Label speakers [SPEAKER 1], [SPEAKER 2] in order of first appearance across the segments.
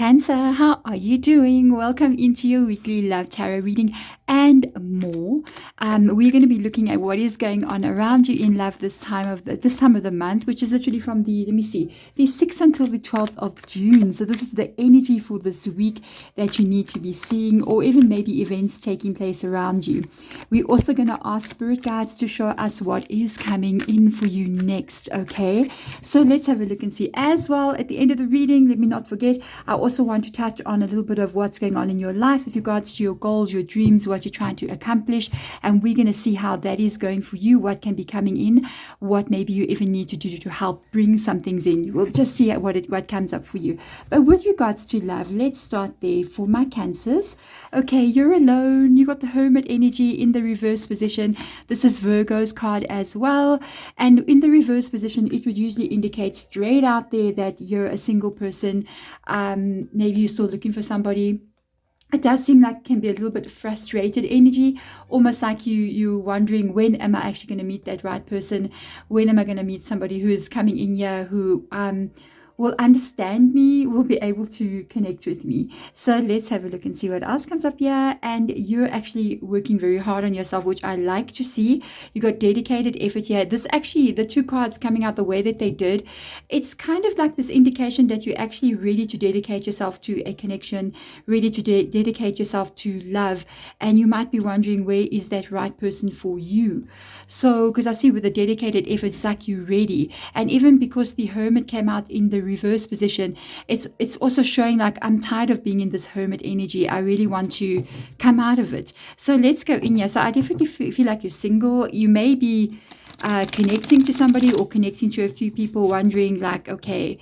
[SPEAKER 1] Cancer, how are you doing? Welcome into your weekly love tarot reading and more. We're going to be looking at what is going on around you in love this time of the month, which is literally from the 6th until the 12th of June. So this is the energy for this week that you need to be seeing, or even maybe events taking place around you. We're also going to ask spirit guides to show us what is coming in for you next. Okay, so let's have a look and see. As well, at the end of the reading, let me not forget, I also want to touch on a little bit of what's going on in your life with regards to your goals, your dreams, what you're trying to accomplish, and we're going to see how that is going for you, what can be coming in, what maybe you even need to do to help bring some things in. We'll just see what comes up for you. But with regards to love, let's start there for my Cancers. Okay, you're alone. You got the Hermit energy in the reverse position. This is Virgo's card as well, and in the reverse position, it would usually indicate straight out there that you're a single person. Maybe you're still looking for somebody. It does seem like it can be a little bit frustrated energy, almost like you're wondering, when am I actually going to meet that right person? When am I going to meet somebody who's coming in here who will understand me, will be able to connect with me? So let's have a look and see what else comes up here. And you're actually working very hard on yourself, which I like to see. You got dedicated effort here. This actually, the two cards coming out the way that they did, it's kind of like this indication that you're actually ready to dedicate yourself to a connection, ready to dedicate yourself to love. And you might be wondering, where is that right person for you? So, because I see with the dedicated effort, it's like you're ready. And even because the Hermit came out in the reverse position, it's also showing like, I'm tired of being in this Hermit energy. I really want to come out of it. So let's go in here. So I definitely feel like you're single. You may be connecting to somebody or connecting to a few people, wondering like, okay,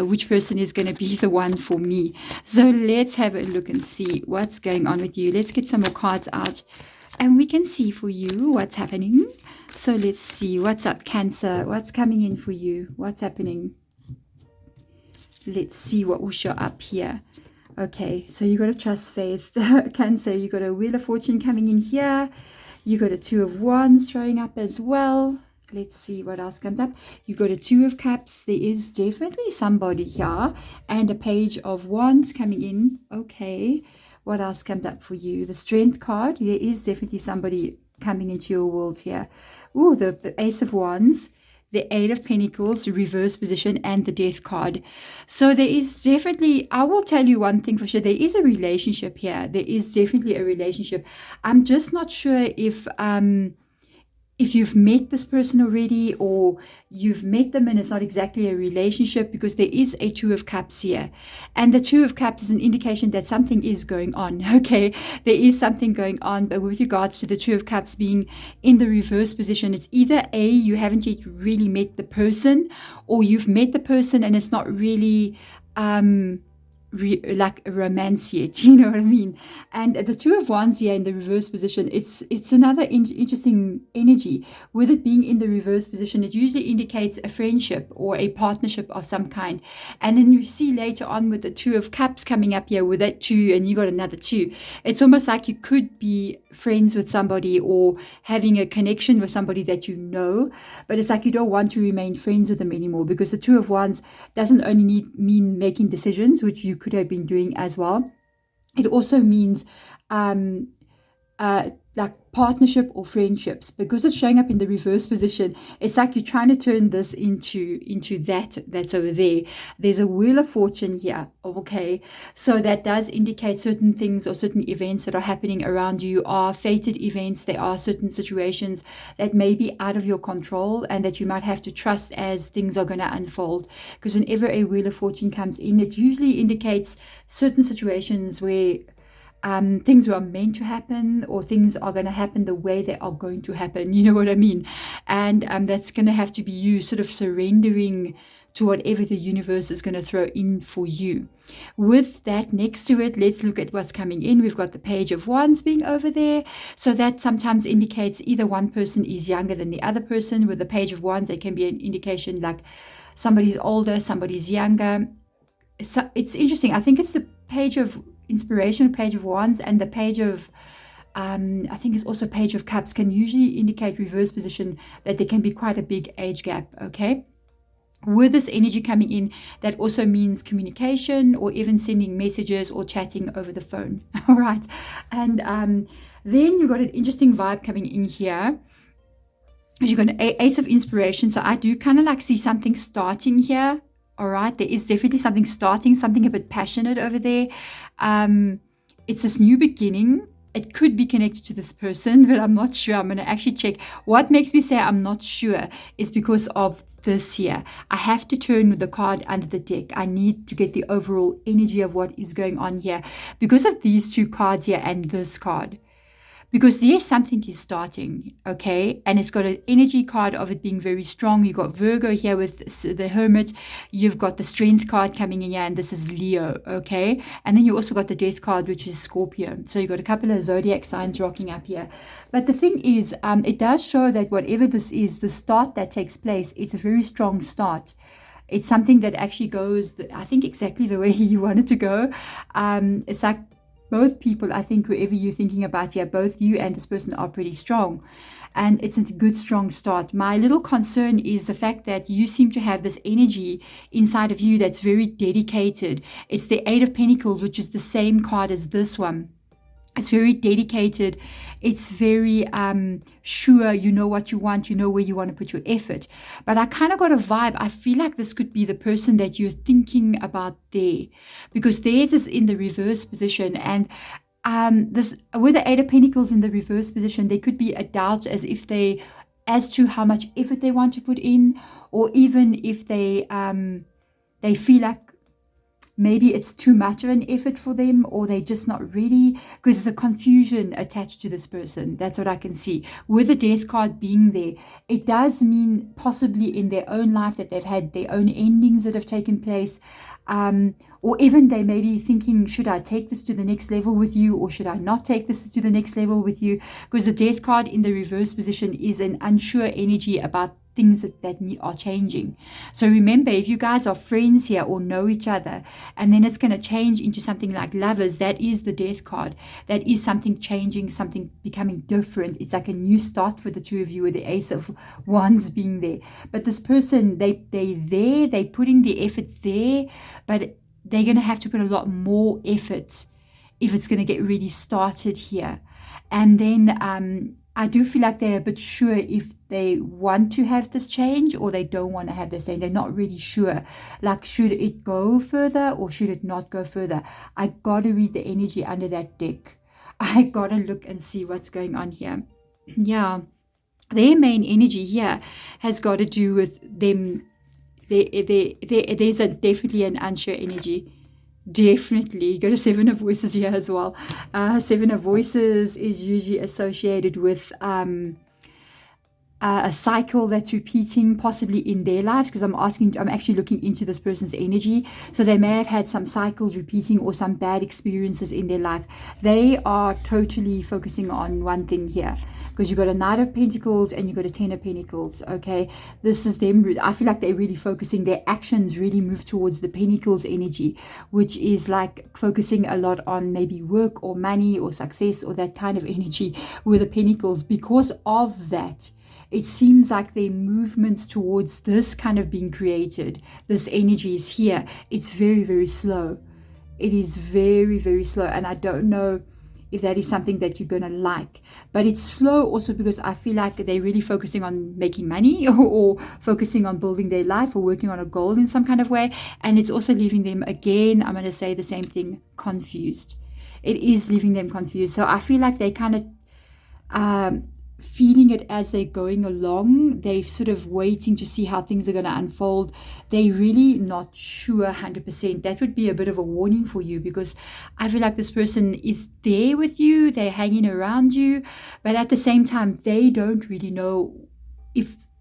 [SPEAKER 1] which person is going to be the one for me? So let's have a look and see what's going on with you. Let's get some more cards out and we can see for you what's happening. So let's see what's up, Cancer. What's coming in for you? What's happening? Let's see what will show up here. Okay, so you got to trust faith, Cancer. You got a Wheel of Fortune coming in here. You got a Two of Wands showing up as well. Let's see what else comes up. You got a Two of Cups. There is definitely somebody here, and a Page of Wands coming in. Okay, what else comes up for you? The Strength card. There is definitely somebody coming into your world here. Ooh, the Ace of Wands, the Eight of Pentacles, reverse position, and the Death card. So there is definitely, I will tell you one thing for sure, there is a relationship here. There is definitely a relationship. I'm just not sure if you've met this person already, or you've met them and it's not exactly a relationship, because there is a Two of Cups here. And the Two of Cups is an indication that something is going on, okay? There is something going on, but with regards to the Two of Cups being in the reverse position, it's either A, you haven't yet really met the person, or you've met the person and it's not really like a romance yet, you know what I mean? And the Two of Wands here in the reverse position, it's another interesting energy. With it being in the reverse position, it usually indicates a friendship or a partnership of some kind. And then you see later on with the Two of Cups coming up here with that two, and you got another two, it's almost like you could be friends with somebody or having a connection with somebody that you know, but it's like you don't want to remain friends with them anymore, because the Two of Wands doesn't only mean making decisions, which you could have been doing as well. It also means like partnership or friendships, because it's showing up in the reverse position. It's like you're trying to turn this into that's over there. There's a Wheel of Fortune here, okay? So that does indicate certain things or certain events that are happening around you are fated events. There are certain situations that may be out of your control and that you might have to trust as things are going to unfold, because whenever a Wheel of Fortune comes in, it usually indicates certain situations where things are meant to happen, or things are going to happen the way they are going to happen, you know what I mean? And that's going to have to be you sort of surrendering to whatever the universe is going to throw in for you. With that next to it, let's look at what's coming in. We've got the Page of Wands being over there, so that sometimes indicates either one person is younger than the other person. With the Page of Wands, it can be an indication like somebody's older, somebody's younger. So it's interesting. I think it's the Page of Inspiration, Page of Wands, and the Page of I think it's also Page of Cups, can usually indicate reverse position that there can be quite a big age gap, okay? With this energy coming in, that also means communication or even sending messages or chatting over the phone. All right. And then you've got an interesting vibe coming in here. You've got an Ace of Inspiration. So I do kind of like see something starting here. All right. There is definitely something starting, something a bit passionate over there. It's this new beginning. It could be connected to this person, but I'm not sure. I'm going to actually check. What makes me say I'm not sure is because of this here. I have to turn the card under the deck. I need to get the overall energy of what is going on here because of these two cards here and this card. Because there's something is starting, okay? And it's got an energy card of it being very strong. You've got Virgo here with the Hermit. You've got the Strength card coming in here, and this is Leo, okay? And then you also got the Death card, which is Scorpio. So you've got a couple of zodiac signs rocking up here. But the thing is, it does show that whatever this is, the start that takes place, it's a very strong start. It's something that actually goes, I think, exactly the way you want it to go. It's like, both people, I think, whoever you're thinking about here, both you and this person are pretty strong. And it's a good, strong start. My little concern is the fact that you seem to have this energy inside of you that's very dedicated. It's the Eight of Pentacles, which is the same card as this one. It's very dedicated. It's very sure you know what you want. You know where you want to put your effort. But I kind of got a vibe. I feel like this could be the person that you're thinking about there. Because theirs is in the reverse position. And this with the Eight of Pentacles in the reverse position, there could be a doubt as to how much effort they want to put in. Or even if they feel like maybe it's too much of an effort for them, or they're just not ready, because there's a confusion attached to this person. That's what I can see. With the Death card being there, it does mean possibly in their own life that they've had their own endings that have taken place, or even they may be thinking, should I take this to the next level with you, or should I not take this to the next level with you? Because the Death card in the reverse position is an unsure energy about things that are changing. So remember, if you guys are friends here or know each other, and then it's going to change into something like lovers, that is the Death card. That is something changing, something becoming different. It's like a new start for the two of you, with the Ace of Wands being there. But this person, they're putting the effort there, but they're going to have to put a lot more effort if it's going to get really started here. And then I do feel like they're a bit sure if they want to have this change or they don't want to have this change. They're not really sure. Like, should it go further or should it not go further? I got to read the energy under that deck. I got to look and see what's going on here. Yeah. Their main energy here has got to do with them. There's definitely an unsure energy. Definitely. Got a Seven of Voices here as well. Seven of Voices is usually associated with a cycle that's repeating, possibly in their lives, because I'm actually looking into this person's energy. So they may have had some cycles repeating or some bad experiences in their life. They are totally focusing on one thing here, because you've got a Knight of Pentacles and you've got a Ten of Pentacles. Okay, this is them. I feel like they're really focusing. Their actions really move towards the Pentacles energy, which is like focusing a lot on maybe work or money or success or that kind of energy with the Pentacles. Because of that, it seems like their movements towards this kind of being created, this energy is here. It's very, very slow. It is very, very slow. And I don't know if that is something that you're going to like. But it's slow also because I feel like they're really focusing on making money or focusing on building their life or working on a goal in some kind of way. And it's also leaving them, again, I'm going to say the same thing, confused. It is leaving them confused. So I feel like they kind of feeling it as they're going along. They're sort of waiting to see how things are going to unfold. They're really not sure 100%. That would be a bit of a warning for you, because I feel like this person is there with you. They're hanging around you, but at the same time, they don't really know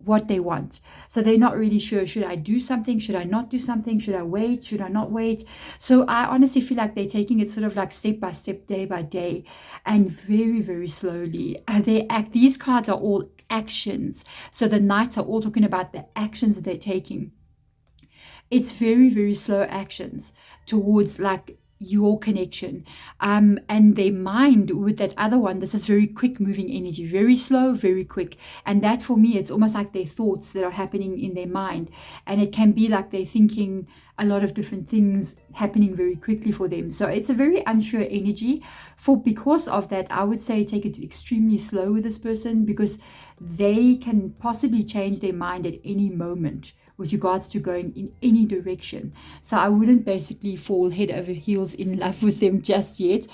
[SPEAKER 1] what they want. So they're not really sure, should I do something? Should I not do something? Should I wait? Should I not wait? So I honestly feel like they're taking it sort of like step by step, day by day, and very, very slowly. These cards are all actions. So the Knights are all talking about the actions that they're taking. It's very, very slow actions towards like your connection, and their mind with that other one, this is very quick moving energy, very slow, very quick. And that for me, it's almost like their thoughts that are happening in their mind, and it can be like they're thinking a lot of different things happening very quickly for them. So it's a very unsure energy. Because of that, I would say take it extremely slow with this person, because they can possibly change their mind at any moment with regards to going in any direction. So I wouldn't basically fall head over heels in love with them just yet,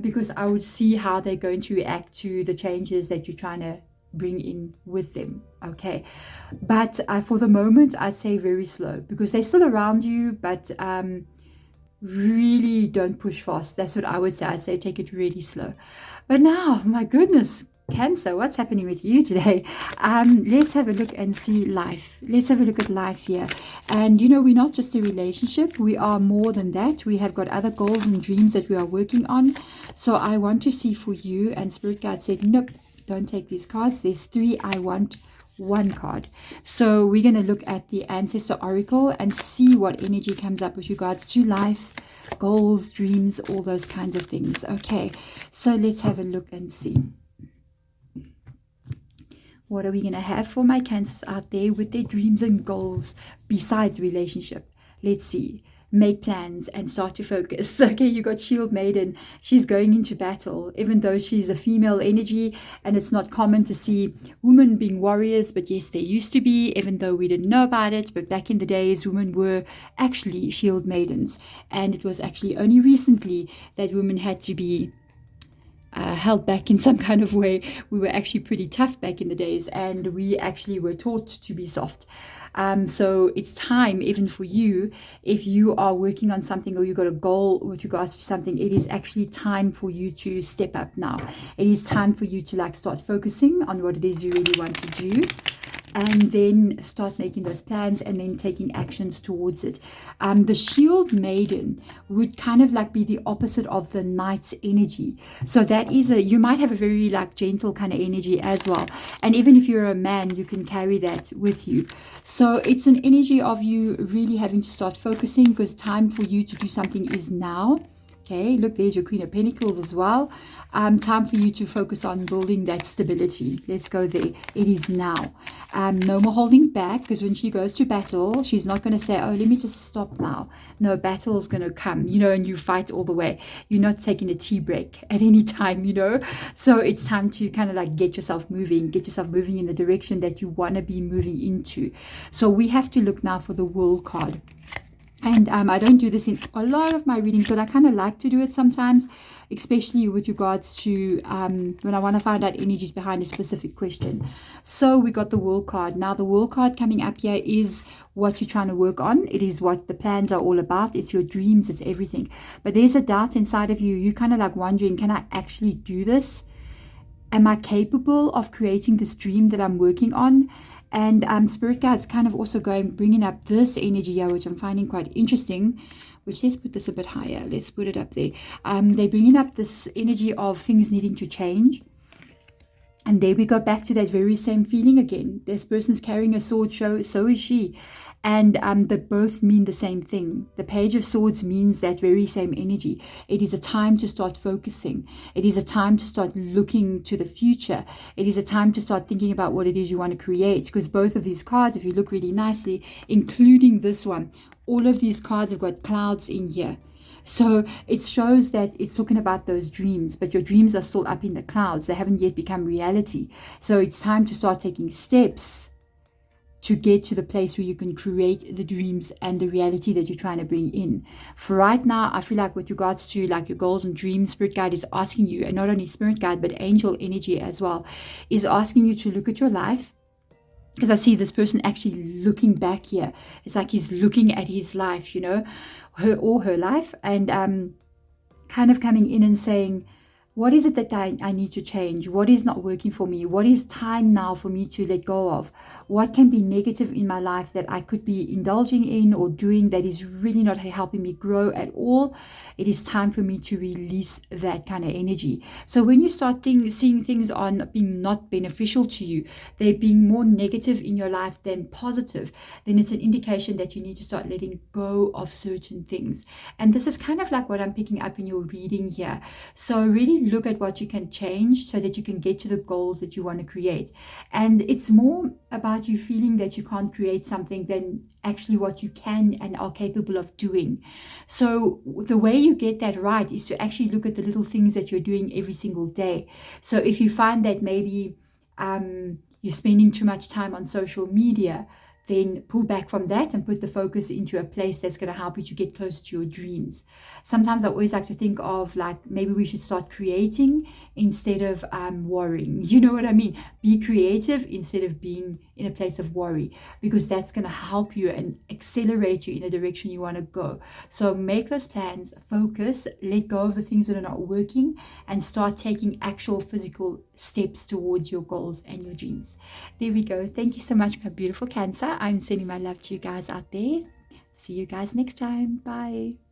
[SPEAKER 1] because I would see how they're going to react to the changes that you're trying to bring in with them. Okay, but for the moment, I'd say very slow, because they're still around you, but really don't push fast. That's what I would say. I'd say take it really slow. But now, my goodness, Cancer, what's happening with you today? Let's have a look and see life. Let's have a look at life here. And we're not just a relationship, we are more than that. We have got other goals and dreams that we are working on. So I want to see for you, and Spirit Guide said, nope, don't take these cards. There's 3. I want 1 card. So we're going to look at the Ancestor Oracle and see what energy comes up with regards to life, goals, dreams, all those kinds of things. Okay, so let's have a look and see. What are we going to have for my Cancers out there with their dreams and goals besides relationship? Let's see. Make plans and start to focus. Okay, you got Shield Maiden. She's going into battle, even though she's a female energy, and it's not common to see women being warriors, but yes, they used to be, even though we didn't know about it. But back in the days, women were actually Shield Maidens, and it was actually only recently that women had to be held back in some kind of way. We were actually pretty tough back in the days, and we actually were taught to be soft. So it's time, even for you, if you are working on something or you got a goal with regards to something, it is actually time for you to step up now. It is time for you to start focusing on what it is you really want to do, and then start making those plans and then taking actions towards it. The Shield Maiden would kind of be the opposite of the Knight's energy. So that is you might have a very gentle kind of energy as well. And even if you're a man, you can carry that with you. So it's an energy of you really having to start focusing, because time for you to do something is now. Okay, look, there's your Queen of Pentacles as well. Time for you to focus on building that stability. Let's go there. It is now. No more holding back, because when she goes to battle, she's not going to say, oh, let me just stop now. No, battle is going to come, and you fight all the way. You're not taking a tea break at any time, So it's time to kind of get yourself moving in the direction that you want to be moving into. So we have to look now for the World card. And I don't do this in a lot of my readings, but I kind of like to do it sometimes, especially with regards to when I want to find out energies behind a specific question. So we got the World card. Now, the World card coming up here is what you're trying to work on. It is what the plans are all about. It's your dreams. It's everything. But there's a doubt inside of you. You're kind of wondering, can I actually do this? Am I capable of creating this dream that I'm working on? And Spirit Guides kind of also bringing up this energy here, which I'm finding quite interesting. Which, let's put this a bit higher. Let's put it up there. They're bringing up this energy of things needing to change. And there we go back to that very same feeling again. This person's carrying a sword, so is she. And they both mean the same thing. The Page of Swords means that very same energy. It is a time to start focusing. It is a time to start looking to the future. It is a time to start thinking about what it is you want to create. Because both of these cards, if you look really nicely, including this one, all of these cards have got clouds in here. So it shows that it's talking about those dreams, but your dreams are still up in the clouds. They haven't yet become reality. So it's time to start taking steps to get to the place where you can create the dreams and the reality that you're trying to bring in. For right now, I feel like with regards to your goals and dreams, Spirit Guide is asking you, and not only Spirit Guide, but angel energy as well, is asking you to look at your life. Because I see this person actually looking back here. It's like he's looking at his life, her life, and kind of coming in and saying, what is it that I need to change? What is not working for me? What is time now for me to let go of? What can be negative in my life that I could be indulging in or doing that is really not helping me grow at all? It is time for me to release that kind of energy. So when you start seeing things on being not beneficial to you, they being more negative in your life than positive, then it's an indication that you need to start letting go of certain things. And this is kind of like what I'm picking up in your reading here. So really look at what you can change so that you can get to the goals that you want to create. And it's more about you feeling that you can't create something than actually what you can and are capable of doing. So the way you get that right is to actually look at the little things that you're doing every single day. So if you find that maybe you're spending too much time on social media, then pull back from that and put the focus into a place that's going to help you to get closer to your dreams. Sometimes I always like to think of like maybe we should start creating instead of worrying. You know what I mean? Be creative instead of being in a place of worry, because that's going to help you and accelerate you in the direction you want to go. So make those plans, focus, let go of the things that are not working, and start taking actual physical steps towards your goals and your dreams. There we go. Thank you so much, my beautiful Cancer. I'm sending my love to you guys out there. See you guys next time. Bye.